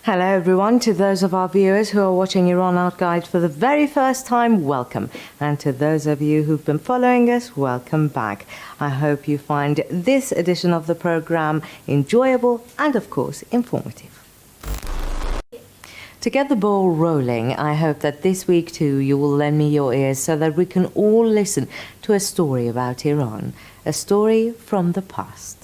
Hello everyone, to those of our viewers who are watching Iran Art Guide for the very first time, welcome. And to those of you who've been following us, welcome back. I hope you find this edition of the program enjoyable and of course informative. To get the ball rolling, I hope that this week too you will lend me your ears so that we can all listen to a story about Iran, a story from the past.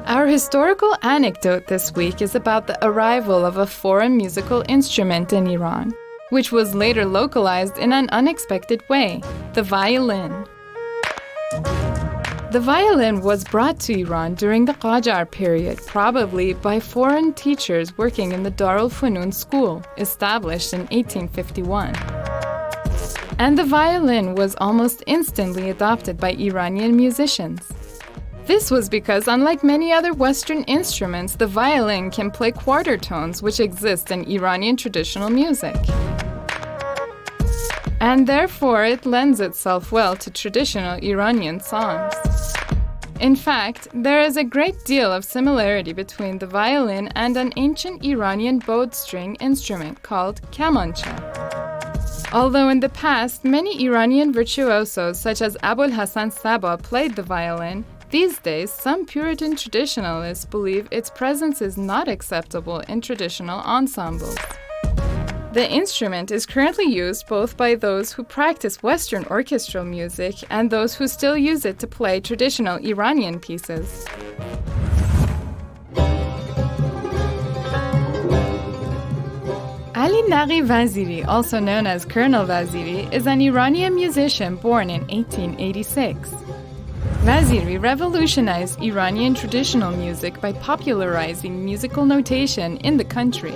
Our historical anecdote this week is about the arrival of a foreign musical instrument in Iran, which was later localized in an unexpected way, the violin. The violin was brought to Iran during the Qajar period, probably by foreign teachers working in the Darul Funun school, established in 1851. And the violin was almost instantly adopted by Iranian musicians. This was because, unlike many other Western instruments, the violin can play quarter tones which exist in Iranian traditional music. And therefore, it lends itself well to traditional Iranian songs. In fact, there is a great deal of similarity between the violin and an ancient Iranian bowed string instrument called kamancha. Although in the past, many Iranian virtuosos such as Abul Hassan Saba played the violin, these days, some Puritan traditionalists believe its presence is not acceptable in traditional ensembles. The instrument is currently used both by those who practice Western orchestral music and those who still use it to play traditional Iranian pieces. Ali Naghi Vaziri, also known as Colonel Vaziri, is an Iranian musician born in 1886. Vaziri revolutionized Iranian traditional music by popularizing musical notation in the country.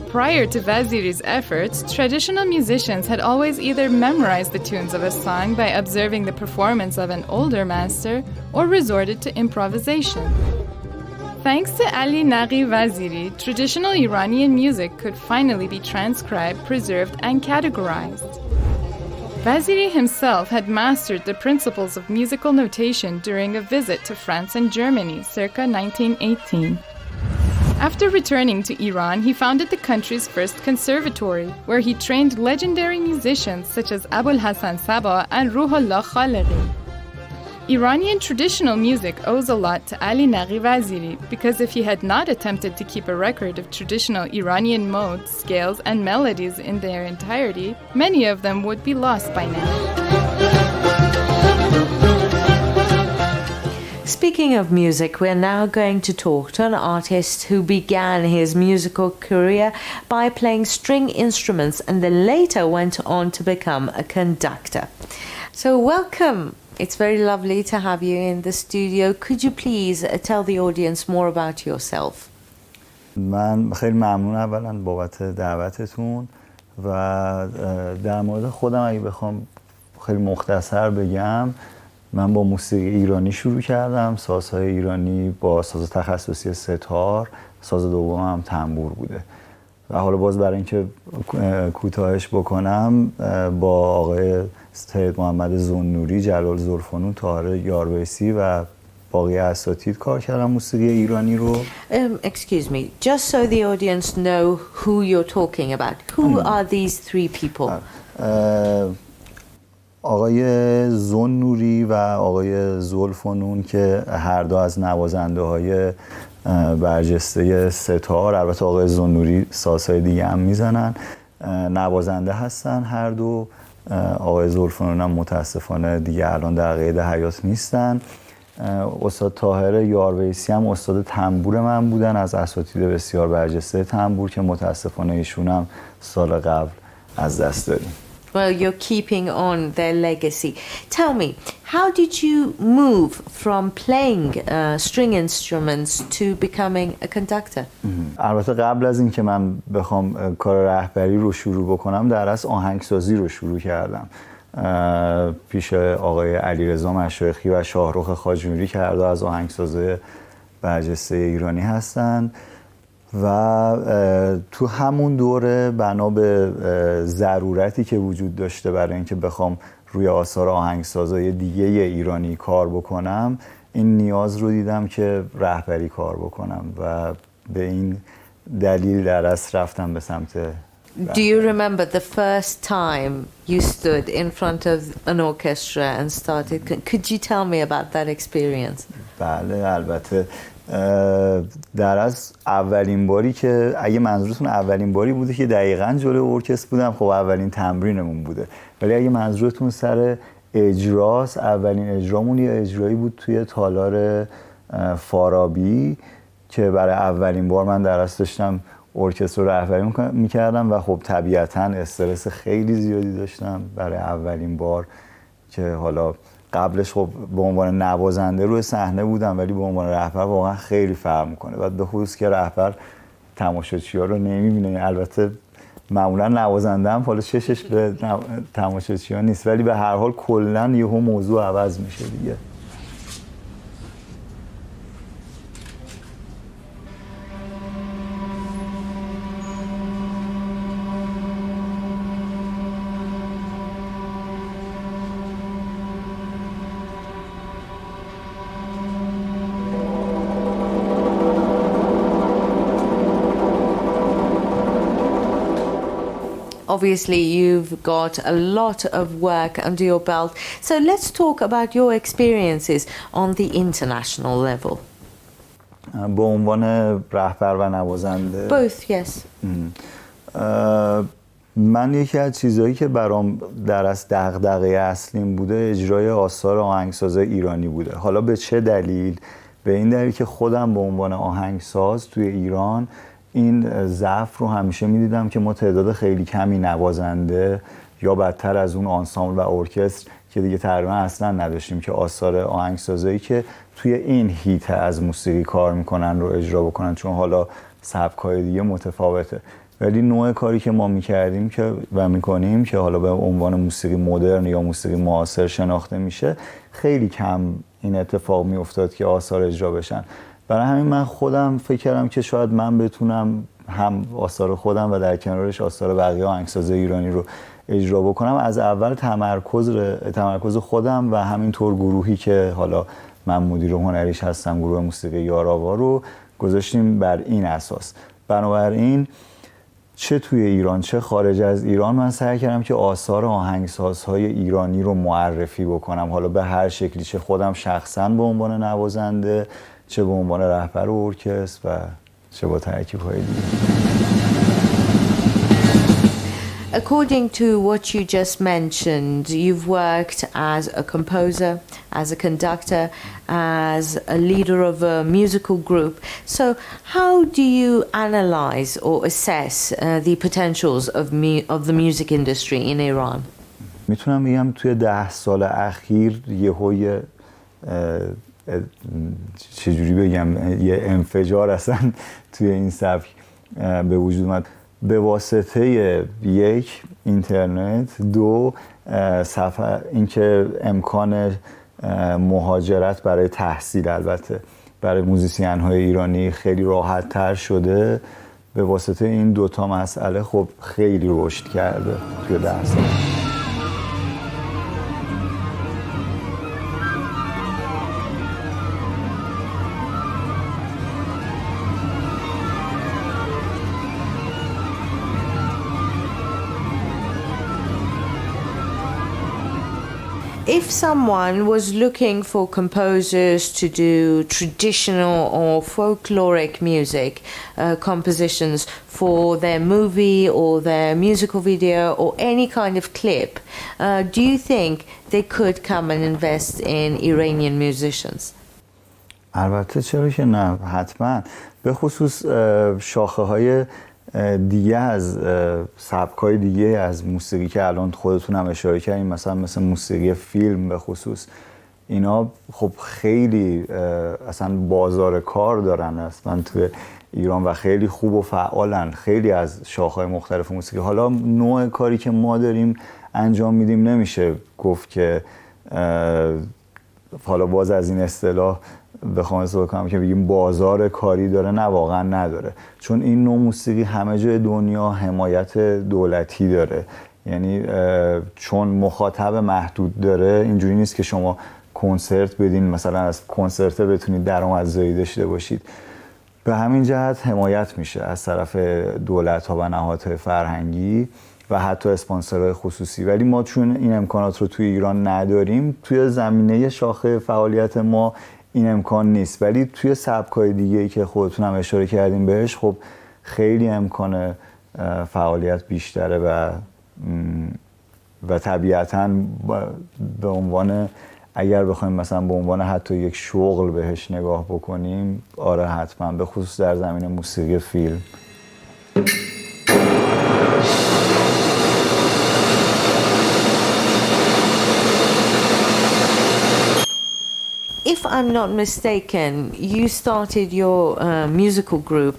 Prior to Vaziri's efforts, traditional musicians had always either memorized the tunes of a song by observing the performance of an older master or resorted to improvisation. Thanks to Ali Naghi Vaziri, traditional Iranian music could finally be transcribed, preserved, and categorized. Vaziri himself had mastered the principles of musical notation during a visit to France and Germany circa 1918. After returning to Iran, he founded the country's first conservatory, where he trained legendary musicians such as Abul Hassan Saba and Ruhollah Khaledi. Iranian traditional music owes a lot to Ali Naghi Vaziri because if he had not attempted to keep a record of traditional Iranian modes, scales, and melodies in their entirety, many of them would be lost by now. Speaking of music, we're now going to talk to an artist who began his musical career by playing string instruments and then later went on to become a conductor. So welcome. It's very lovely to have you in the studio. Could you please tell the audience more about yourself? من خیلی ممنون اولا بابت دعوتتون و در مورد خودم اگه بخوام خیلی مختصر بگم من با موسیقی ایرانی شروع کردم. سازهای ایرانی با ساز تخصصی ستار، ساز دومم تنبور بوده و حالا باز برای اینکه کوتاهش بکنم با آقای سید محمد زنوری، جلال زلفنون، طاهر یارویسی و باقی اساتید کار کردم موسیقی ایرانی رو. Excuse me, just so the audience know who you're talking about. Who are these three people? آقای زنوری و آقای زلفنون که هر دو از نوازنده های برجسته ستار، البته آقای زنوری سازهای دیگه هم میزنن، نوازنده هستن هر دو. آقای زلفنون هم متاسفانه دیگه الان در قید حیات نیستن. استاد طاهر یارویسی هم استاد تنبور من بودن، از اساتید بسیار برجسته تنبور که متاسفانه ایشون هم سال قبل از دست دادیم. Well, you're keeping on their legacy. Tell me, how did you move from playing string instruments to becoming a conductor? البته قبل از اینکه من بخوام کار رهبری رو شروع بکنم در اصل آهنگسازی رو شروع کردم. پیش آقای علیرضا مشایخی و شاهرخ خواجه‌نوری که هر دو از آهنگسازهای برجسته ایرانی هستند و تو همون دوره بنا به ضرورتی که وجود داشته برای اینکه بخوام روی آثار آهنگسازای دیگه ایرانی کار بکنم، این نیاز رو دیدم که رهبری کار بکنم و به این دلیل در اصل رفتم به سمت Do you remember the first time you stood in front of an orchestra and started? Could you tell me about that experience? بله البته. در از اولین باری که اگه منظورتون اولین باری بوده که دقیقاً جلوی ارکستر بودم، خب اولین تمرینمون بوده. ولی اگه منظورتون سر اجراست، اولین اجرامون یه اجرایی بود توی تالار فارابی که برای اولین بار من در اصل داشتم ارکستر رو رهبری میکردم و خب طبیعتاً استرس خیلی زیادی داشتم برای اولین بار که حالا قبلش خب به عنوان نوازنده روی صحنه بودم ولی به عنوان رهبر واقعا خیلی فرق میکنه و به خصوص که رهبر تماشاچی‌ها رو نمیبینه. البته معمولا نوازنده هم حالا چشش به تماشاچی‌ها نیست ولی به هر حال کلاً یهو موضوع عوض میشه دیگه. Obviously, you've got a lot of work under your belt. So let's talk about your experiences on the international level. به عنوان رهبر و نوازنده. Both, yes. من یکی از چیزهایی که برام در از دغدغه اصلیم بوده اجرای آثار آهنگسازای ایرانی بوده. حالا به چه دلیل؟ به این دلیل که خودم به عنوان آهنگساز توی ایران این ضعف رو همیشه می‌دیدم که ما تعداد خیلی کمی نوازنده یا بدتر از اون آنسامبل و ارکستر که دیگه تقریبا اصلا نداشتیم که آثار آهنگسازایی که توی این هیته از موسیقی کار میکنن رو اجرا بکنن، چون حالا سبک‌های دیگه متفاوته. ولی نوع کاری که ما میکردیم و میکنیم که حالا به عنوان موسیقی مدرن یا موسیقی معاصر شناخته میشه، خیلی کم این اتفاق میافتاد که آثار اجرا بشن. برای همین من خودم فکر کردم که شاید من بتونم هم آثار خودم و در کنارش آثار بقیه آهنگسازای ایرانی رو اجرا بکنم. از اول تمرکز خودم و همینطور گروهی که حالا من مدیر هنریش هستم، گروه موسیقی یاراوا رو گذاشتیم بر این اساس. بنابراین چه توی ایران چه خارج از ایران من سعی کردم که آثار آهنگسازهای ایرانی رو معرفی بکنم، حالا به هر شکلی، چه خودم شخصاً به عنوان نوازنده، چه به عنوان رهبر ارکستر و چه با ترکیب‌های دیگه. According to what you just mentioned, you've worked as a composer, as a conductor, as a leader of a musical group. So how do you analyze or assess the potentials of the music industry in Iran? میتونم بگم توی 10 سال اخیر یهوی چجوری بگم یه انفجار اصلا توی این سبک به وجود اومد به واسطه یک اینترنت، دو اینکه امکان مهاجرت برای تحصیل البته برای موزیسین های ایرانی خیلی راحت تر شده. به واسطه این دوتا مسئله خب خیلی رشد کرده توی 10 سال. If someone was looking for composers to do traditional or folkloric music compositions for their movie or their musical video or any kind of clip, do you think they could come and invest in Iranian musicians? البته چرا که نه، حتما. به خصوص شاخه های دیگه از سبک‌های دیگه از موسیقی که الان خودتون هم اشاره کردین، مثل موسیقی فیلم به خصوص، اینا خب خیلی اصلا بازار کار دارن اصلا توی ایران و خیلی خوب و فعالن خیلی از شاخه‌های مختلف موسیقی. حالا نوع کاری که ما داریم انجام میدیم نمیشه گفت که حالا باز از این اصطلاح بخوام استفاده کنم که بگیم بازار کاری داره، نه واقعا نداره، چون این نوع موسیقی همه جای دنیا حمایت دولتی داره. یعنی چون مخاطب محدود داره، اینجوری نیست که شما کنسرت بدین مثلا از کنسرت بتونید درآمدزایی داشته باشید. به همین جهت حمایت میشه از طرف دولت‌ها و نهادهای فرهنگی و حتی اسپانسرهای خصوصی. ولی ما چون این امکانات رو توی ایران نداریم، توی زمینه شاخه فعالیت ما این امکان نیست. ولی توی سبک‌های دیگه‌ای که خودتون هم اشاره کردیم بهش، خب خیلی امکان فعالیت بیشتره و طبیعتاً به عنوان، اگر بخوایم مثلا به عنوان حتی یک شغل بهش نگاه بکنیم، آره حتما، به خصوص در زمینه موسیقی فیلم. If I'm not mistaken, you started your musical group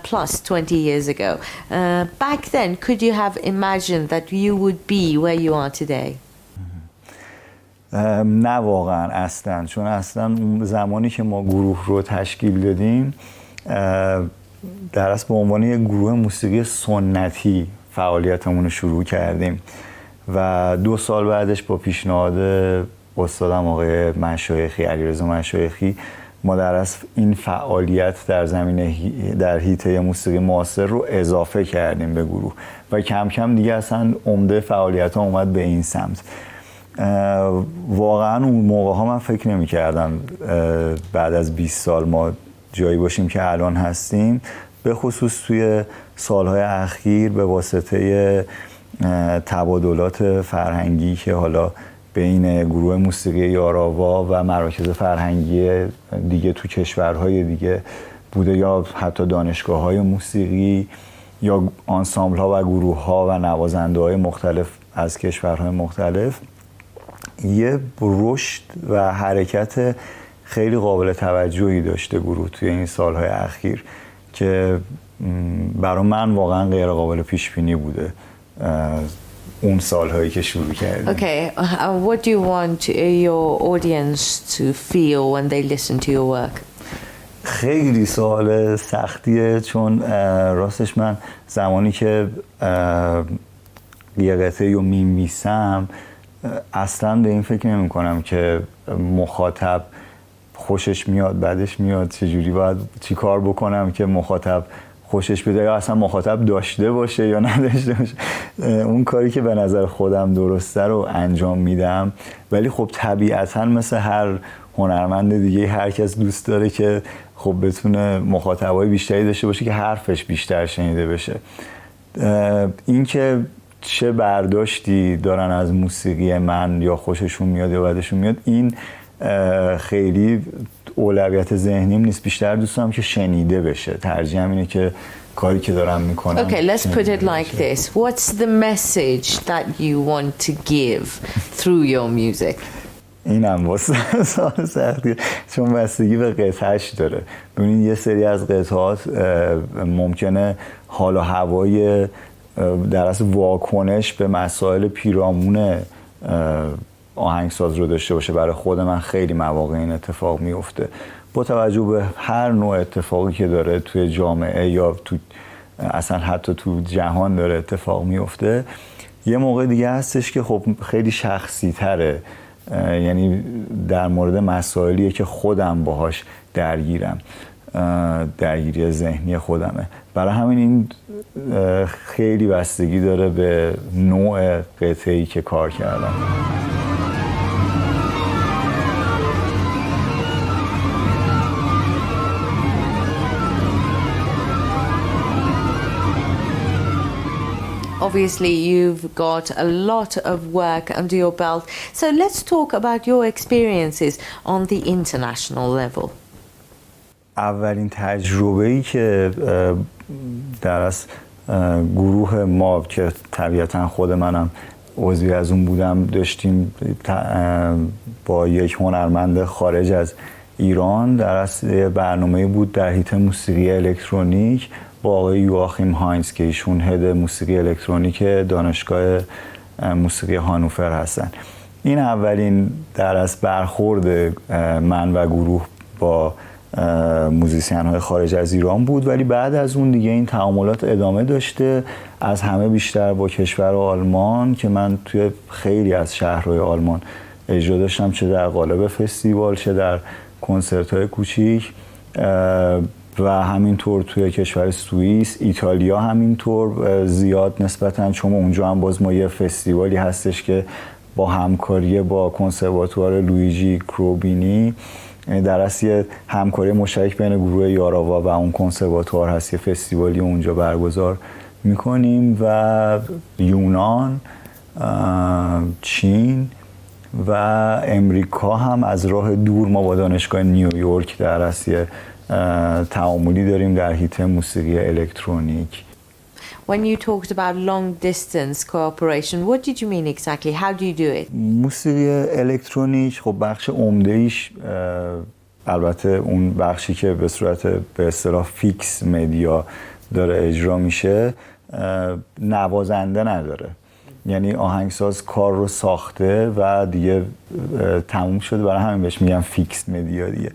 plus 20 years ago. Back then, could you have imagined that you would be where you are today? نه واقعا اصلا، چون اصلا زمانی که ما گروه رو تشکیل دادیم در اصل به عنوان یک گروه موسیقی سنتی فعالیتمون رو شروع کردیم و 2 سال بعدش با پیشنهاد استادم آقای مشایخی، علیرضا مشایخی، ما در اصل این فعالیت در زمینه در حیطه موسیقی معاصر رو اضافه کردیم به گروه و کم کم دیگه اصلا عمده فعالیت ها اومد به این سمت. واقعا اون موقع ها من فکر نمی کردم بعد از 20 سال ما جایی باشیم که الان هستیم، به خصوص توی سالهای اخیر به واسطه تبادلات فرهنگی که حالا بین گروه موسیقی یاراوا و مراکز فرهنگی دیگه تو کشورهای دیگه بوده، یا حتی دانشگاه‌های موسیقی یا آنسامبل‌ها و گروه‌ها و نوازنده‌های مختلف از کشورهای مختلف، یه رشد و حرکت خیلی قابل توجهی داشته گروه توی این سالهای اخیر که برای من واقعا غیر قابل پیش بینی بوده اون سالهایی که شروع کردیم. Okay, what do you want your audience to feel when they listen to your work? خیلی سوال سختیه، چون راستش من زمانی که یه قطعه رو می‌نویسم اصلا به این فکر نمی کنم که مخاطب خوشش میاد بدش میاد، چجوری باید چی کار بکنم که مخاطب خوشش بده یا اصلا مخاطب داشته باشه یا نداشته باشه. اون کاری که به نظر خودم درسته رو انجام میدم، ولی خب طبیعتا مثل هر هنرمند دیگه هر کس دوست داره که خب بتونه مخاطبای بیشتری داشته باشه که حرفش بیشتر شنیده بشه. این که چه برداشتی دارن از موسیقی من یا خوششون میاد یا بدشون میاد، این خیلی اولویت ذهنیم نیست. بیشتر دوست دارم که شنیده بشه. ترجیحم اینه که کاری که دارم میکنم. Okay, let's put it like this. What's the message that you want to give through your music? اینم واسه سوال سختیه، چون بستگی به قطعه‌اش داره. ببینید یه سری از قطعات ممکنه حال و هوای در اصل واکنش به مسائل پیرامون آهنگساز رو داشته باشه. برای خود من خیلی مواقع این اتفاق میفته، با توجه به هر نوع اتفاقی که داره توی جامعه یا تو اصلا حتی تو جهان داره اتفاق میفته. یه موقع دیگه هستش که خب خیلی شخصی تره، یعنی در مورد مسائلیه که خودم باهاش درگیرم، درگیری ذهنی خودمه. برای همین این خیلی بستگی داره به نوع قطعه‌ای که کار کردم. Obviously, you've got a lot of work under your belt. So let's talk about your experiences on the international level. اولین تجربه‌ای که در از گروه ما که طبیعتاً خود منم عضوی از اون بودم داشتیم با یک هنرمند خارج از ایران، در اصل برنامه بود در حیطه موسیقی الکترونیک با آقای یواخیم هاینز که ایشون هد موسیقی الکترونیک دانشگاه موسیقی هانوفر هستن. این اولین در از برخورد من و گروه با موزیسین های خارج از ایران بود، ولی بعد از اون دیگه این تعاملات ادامه داشته، از همه بیشتر با کشور آلمان که من توی خیلی از شهرهای آلمان اجرا داشتم، چه در قالب فستیوال چه در کنسرت های کوچیک، و همینطور توی کشور سوئیس، ایتالیا همینطور زیاد نسبتاً، چون اونجا هم باز ما یه فستیوالی هستش که با همکاری با کنسرواتوار لویجی کروبینی در اصل یه همکاری مشترک بین گروه یاراوا و اون کنسرواتوار هست، یه فستیوالی اونجا برگزار میکنیم، و یونان، چین و امریکا هم از راه دور ما با دانشگاه نیویورک در اصل تعاملی داریم در حیطه موسیقی الکترونیک. When you talked about long distance cooperation, what did you mean exactly? How do you do it? موسیقی الکترونیک خب بخش عمده ایش، البته اون بخشی که به صورت به اصطلاح فیکس مدیا داره اجرا میشه، نوازنده نداره. یعنی آهنگساز کار رو ساخته و دیگه تموم شده، برای همین بهش میگم فیکس مدیا دیگه،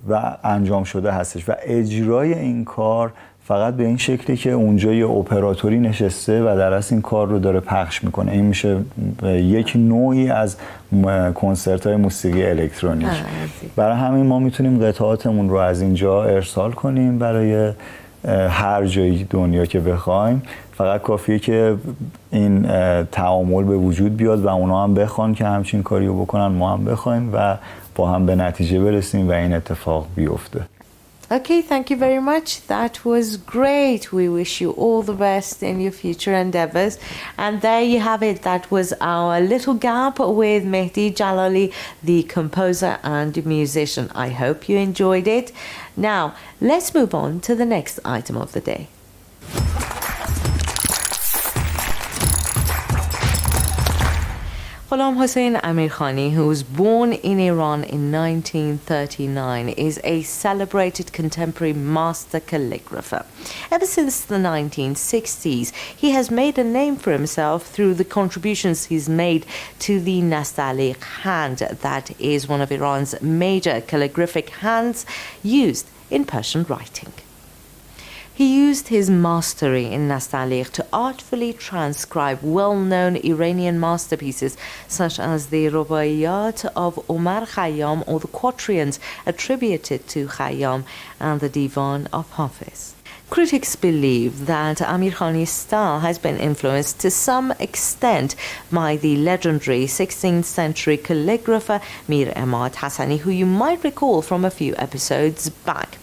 و انجام شده هستش و اجرای این کار فقط به این شکلی که اونجا یه اپراتوری نشسته و در اصل این کار رو داره پخش میکنه. این میشه یک نوعی از کنسرت های موسیقی الکترونیک. برای همین ما میتونیم قطعاتمون رو از اینجا ارسال کنیم برای هر جایی دنیا که بخوایم، فقط کافیه که این تعامل به وجود بیاد و اونا هم بخوان که همچین کاری رو بکنن، ما هم بخوایم و با هم به نتیجه برسیم و این اتفاق بیفته. Okay, thank you very much. That was great. We wish you all the best in your future endeavors. And there you have it. That was our little gap with Mehdi Jalali, the composer and musician. I hope you enjoyed it. Now, let's move on to the next item of the day. Ghulam Hossein Amirkhani, who was born in Iran in 1939, is a celebrated contemporary master calligrapher. Ever since the 1960s, he has made a name for himself through the contributions he's made to the Nastaliq hand, that is one of Iran's major calligraphic hands used in Persian writing. He used his mastery in Nastaliq to artfully transcribe well-known Iranian masterpieces such as the Rubaiyat of Omar Khayyam or the quatrains attributed to Khayyam and the Divan of Hafiz. Critics believe that Amirkhani's style has been influenced to some extent by the legendary 16th century calligrapher Mir Emad Hassani, who you might recall from a few episodes back.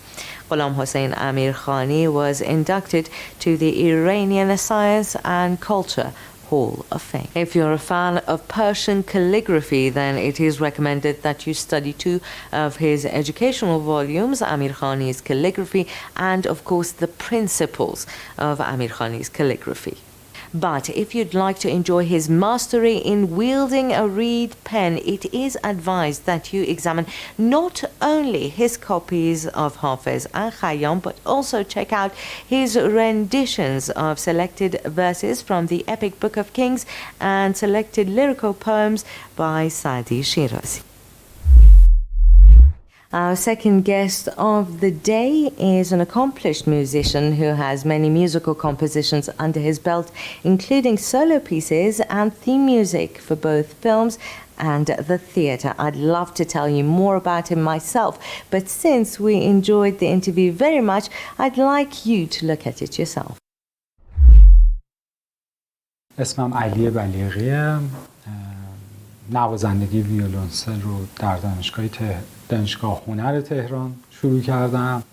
Ghulam Hossein Amirkhani was inducted to the Iranian Science and Culture Hall of Fame. If you're a fan of Persian calligraphy, then it is recommended that you study two of his educational volumes, Amirkhani's Calligraphy and, of course, the Principles of Amirkhani's Calligraphy. But if you'd like to enjoy his mastery in wielding a reed pen, it is advised that you examine not only his copies of Hafiz and Khayyam, but also check out his renditions of selected verses from the epic Book of Kings and selected lyrical poems by Saadi Shirazi. Our second guest of the day is an accomplished musician who has many musical compositions under his belt, including solo pieces and theme music for both films and the theatre. I'd love to tell you more about him myself, but since we enjoyed the interview very much, I'd like you to look at it yourself. اسمم علی بلیغیه. نوازندگی ویولنسل رو در دانشگاه هنر تهران شروع کردم.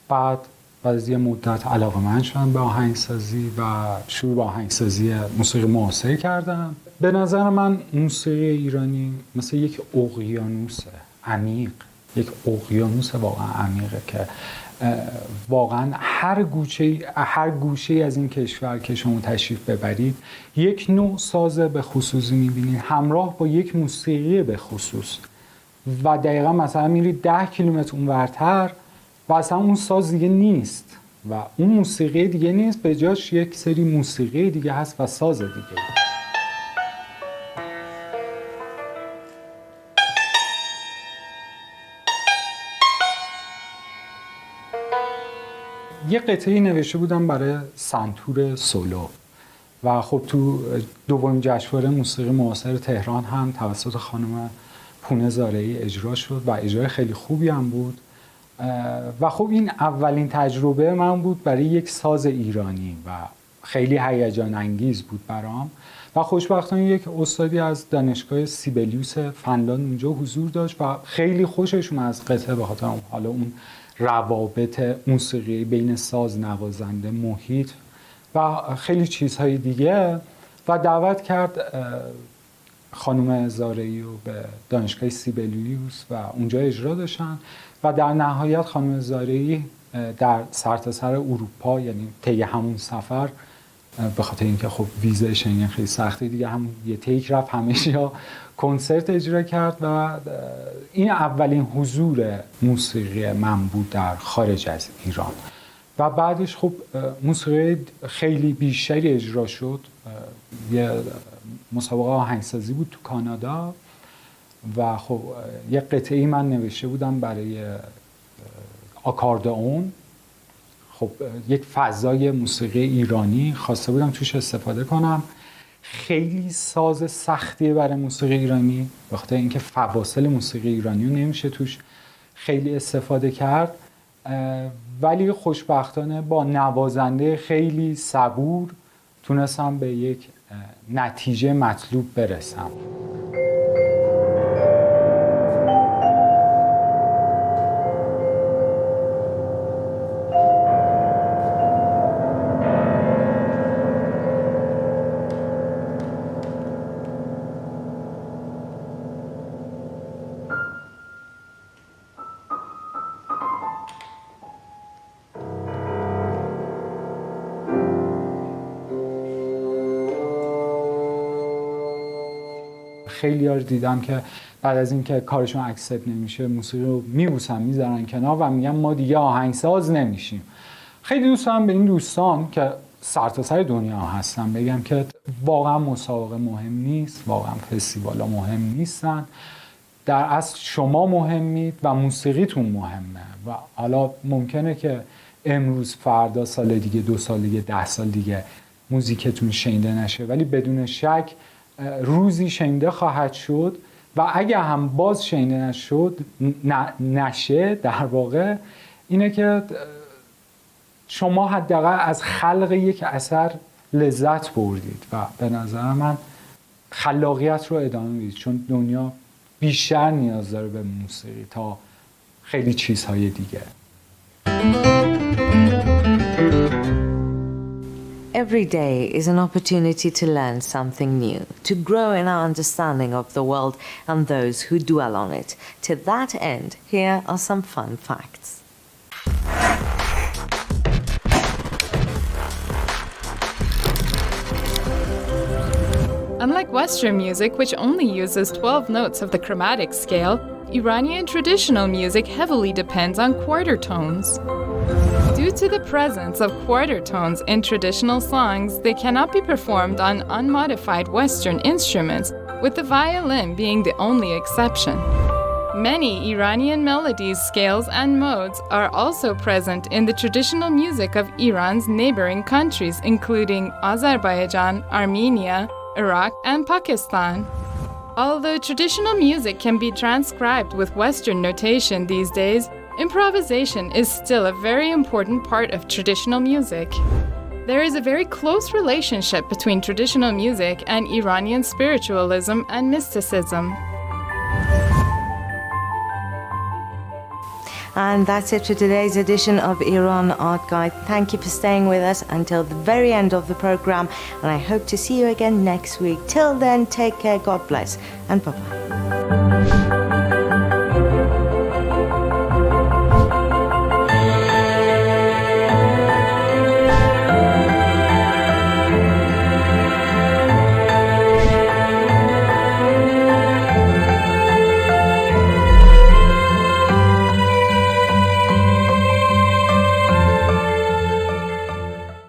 بعد از یه مدت علاقه‌مند شدم به آهنگسازی و شروع به آهنگسازی موسیقی معاصر کردم. به نظر من موسیقی ایرانی مثل یک اقیانوس عمیق، یک اقیانوس واقعا عمیقه که واقعا هر گوشه از این کشور که شما تشریف ببرید یک نوع ساز به خصوصی میبینید همراه با یک موسیقی به خصوص و دقیقا مثلا میرید 10 کیلومتر اونورتر و اصلا اون ساز دیگه نیست و اون موسیقی دیگه نیست، به جاش یک سری موسیقی دیگه هست و ساز دیگه. یه قطعه‌ای نوشته بودم برای سنتور سولو و خب تو دومین جشنواره موسیقی معاصر تهران هم توسط خانم پونه زارعی اجرا شد و اجرای خیلی خوبی هم بود و خب این اولین تجربه من بود برای یک ساز ایرانی و خیلی هیجان انگیز بود برام و خوشبختانه یک استادی از دانشگاه سیبلیوس فنلاند اونجا حضور داشت و خیلی خوششون از قطعه به خاطر حالا اون روابط موسیقی بین ساز، نوازنده، محیط و خیلی چیزهای دیگه و دعوت کرد خانم زارعی رو به دانشگاه سیبلیوس و اونجا اجرا داشتن و در نهایت خانم زارعی در سرتاسر اروپا، یعنی طی همون سفر، به خاطر اینکه خب ویزای شنگن خیلی سخته دیگه، هم یه تیک رفت همه جا کنسرت اجرا کرد و این اولین حضور موسیقی من بود در خارج از ایران و بعدش خب موسیقی خیلی بیشتری اجرا شد. یه مسابقه آهنگسازی بود تو کانادا و خب یه قطعه‌ای من نوشته بودم برای آکاردئون. خب یک فضای موسیقی ایرانی خواسته بودم توش استفاده کنم. خیلی ساز سختیه برای موسیقی ایرانی، به خاطر اینکه فواصل موسیقی ایرانی رو نمیشه توش خیلی استفاده کرد، ولی خوشبختانه با نوازنده خیلی صبور تونستم به یک نتیجه مطلوب برسم. خیلی ها دیدم که بعد از اینکه کارشون اکسپت نمیشه موسیقی رو میبوسن میذارن کنار و میگن ما دیگه آهنگساز نمیشیم. خیلی دوست دارم به این دوستان که سرتاسر دنیا هستن بگم که واقعا مسابقه مهم نیست، واقعا فستیوالا مهم نیستن، در اصل شما مهمید و موسیقیتون مهمه و حالا ممکنه که امروز، فردا، سال دیگه، 2 سال دیگه، 10 سال دیگه موزیکتون شنیده نشه، ولی بدون شک روزی شنیده خواهد شد و اگه هم باز شنیده نشه در واقع اینه که شما حداقل از خلق یک اثر لذت بردید و به نظر من خلاقیت رو ادامه بدید، چون دنیا بیشتر نیاز داره به موسیقی تا خیلی چیزهای دیگه. Every day is an opportunity to learn something new, to grow in our understanding of the world and those who dwell on it. To that end, here are some fun facts. Unlike Western music, which only uses 12 notes of the chromatic scale, Iranian traditional music heavily depends on quarter tones. Due to the presence of quarter tones in traditional songs, they cannot be performed on unmodified Western instruments, with the violin being the only exception. Many Iranian melodies, scales, and modes are also present in the traditional music of Iran's neighboring countries, including Azerbaijan, Armenia, Iraq, and Pakistan. Although traditional music can be transcribed with Western notation these days, improvisation is still a very important part of traditional music. There is a very close relationship between traditional music and Iranian spiritualism and mysticism. And that's it for today's edition of Iran Art Guide. Thank you for staying with us until the very end of the program, and I hope to see you again next week. Till then, take care, God bless, and bye-bye.